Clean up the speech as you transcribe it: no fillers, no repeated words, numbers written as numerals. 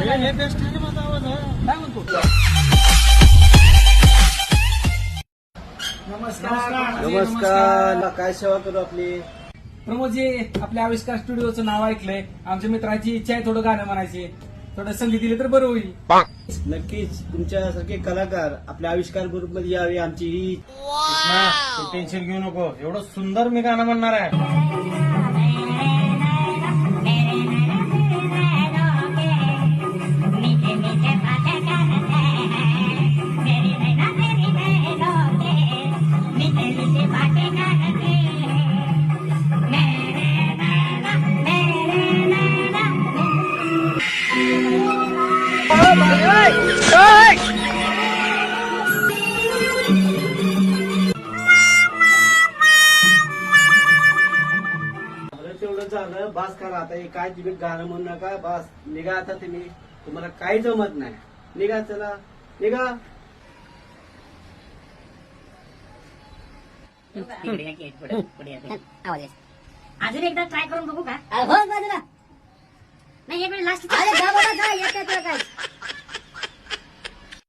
हे बेस्ट आहे ना माझा आवाज काय म्हणतो. नमस्कार. काय सेवा करू आपली. प्रमोदजी, आपल्या आविष्कार स्टुडिओचं नाव ऐकलंय. आमच्या मित्राची इच्छा आहे थोडं गाणं म्हणायची. थोडं संगीत दिले तर बरं होईल. नक्कीच तुमच्यासारखे कलाकार आपल्या आविष्कार ग्रुप मध्ये यावे आमची ही टेन्शन घेऊ नको. एवढं सुंदर मी गाणं म्हणणार आहे. तेवढं झालं. बास करा आता. हे काय तुम्ही गाणं म्हणू नका. बास निघा आता तुम्ही. तुम्हाला काही जमत नाही. निघा, चला निघा. अजून एकदा ट्राय करून बघू का. हो बाजूला नाही एक वेळ लास्ट अरे जा बाबा जा येत काय